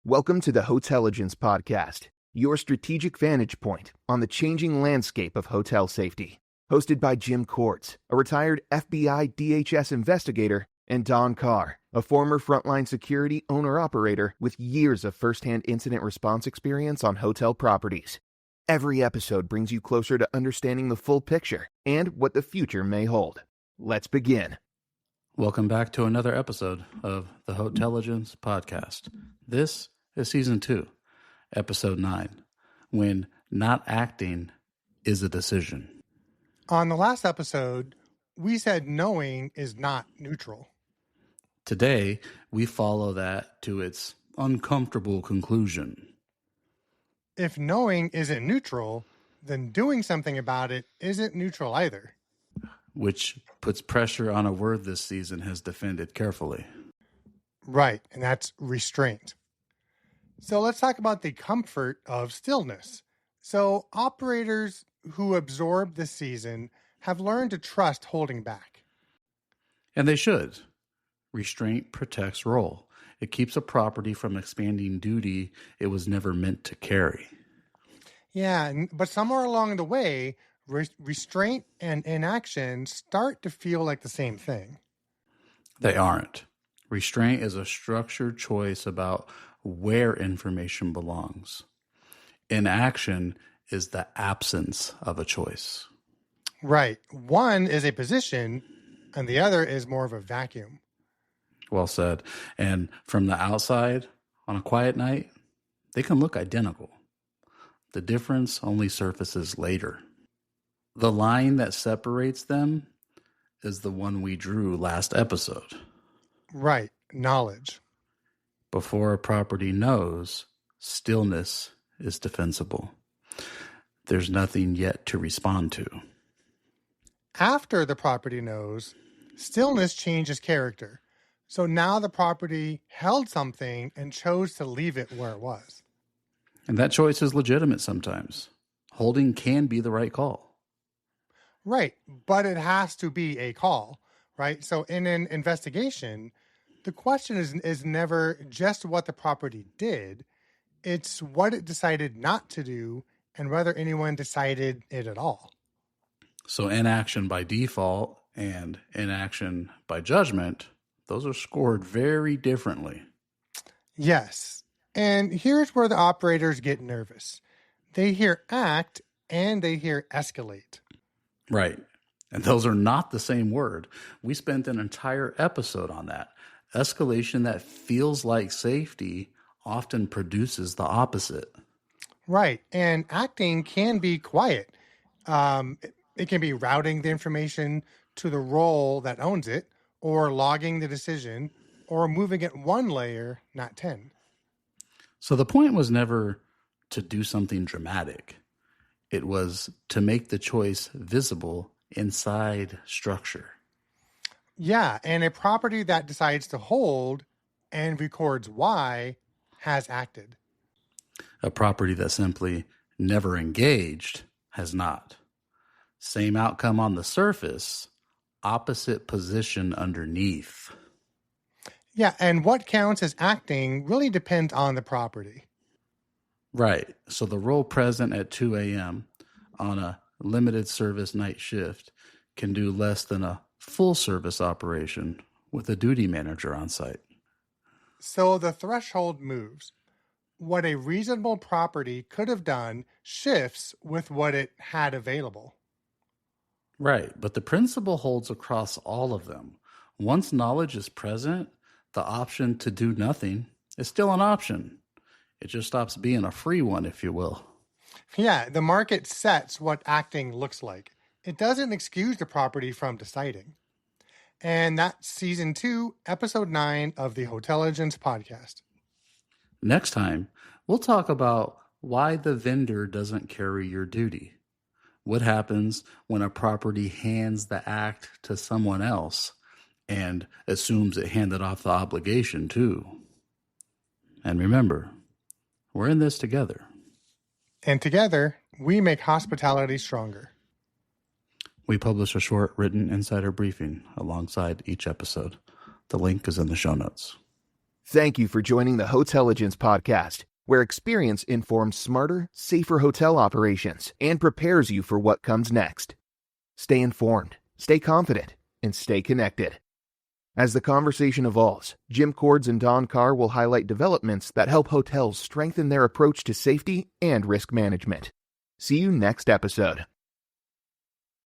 Welcome to the Hotelligence Podcast, your strategic vantage point on the changing landscape of hotel safety. Hosted by Jim Kortz, a retired FBI DHS investigator, and Don Carr, a former frontline security owner-operator with years of first-hand incident response experience on hotel properties. Every episode brings you closer to understanding the full picture and what the future may hold. Let's begin. Welcome back to another episode of the Hotelligence Podcast. This is Season 2, Episode 9, When Not Acting is a Decision. On the last episode, we said knowing is not neutral. Today, we follow that to its uncomfortable conclusion. If knowing isn't neutral, then doing something about it isn't neutral either. Which puts pressure on a word this season has defended carefully. Right, and that's restraint. So let's talk about the comfort of stillness. So operators who absorb this season have learned to trust holding back. And they should. Restraint protects role. It keeps a property from expanding duty it was never meant to carry. Yeah, but somewhere along the way, restraint and inaction start to feel like the same thing. They aren't. Restraint is a structured choice about where information belongs. Inaction is the absence of a choice. Right. One is a position, and the other is more of a vacuum. Well said. And from the outside, on a quiet night, they can look identical. The difference only surfaces later. The line that separates them is the one we drew last episode. Right. Knowledge. Before a property knows, stillness is defensible. There's nothing yet to respond to. After the property knows, stillness changes character. So now the property held something and chose to leave it where it was. And that choice is legitimate sometimes. Holding can be the right call. Right, but it has to be a call, right? So in an investigation, the question is never just what the property did. It's what it decided not to do and whether anyone decided it at all. So inaction by default and inaction by judgment, those are scored very differently. Yes, and here's where the operators get nervous. They hear act and they hear escalate. Right. And those are not the same word. We spent an entire episode on that. Escalation that feels like safety often produces the opposite. Right. And acting can be quiet. It can be routing the information to the role that owns it, or logging the decision, or moving it one layer, not 10. So the point was never to do something dramatic. It was to make the choice visible inside structure. Yeah, and a property that decides to hold and records why has acted. A property that simply never engaged has not. Same outcome on the surface, opposite position underneath. Yeah, and what counts as acting really depends on the property. Right. So the role present at 2 a.m. on a limited service night shift can do less than a full service operation with a duty manager on site. So the threshold moves. What a reasonable property could have done shifts with what it had available. Right. But the principle holds across all of them. Once knowledge is present, the option to do nothing is still an option. It just stops being a free one, if you will. Yeah, the market sets what acting looks like. It doesn't excuse the property from deciding. And that's Season 2, Episode 9 of the Hotelligence Podcast. Next time, we'll talk about why the vendor doesn't carry your duty. What happens when a property hands the act to someone else and assumes it handed off the obligation too? And remember, we're in this together. And together, we make hospitality stronger. We publish a short written insider briefing alongside each episode. The link is in the show notes. Thank you for joining the Hotelligence Podcast, where experience informs smarter, safer hotel operations and prepares you for what comes next. Stay informed, stay confident, and stay connected. As the conversation evolves, Jim Cords and Don Carr will highlight developments that help hotels strengthen their approach to safety and risk management. See you next episode.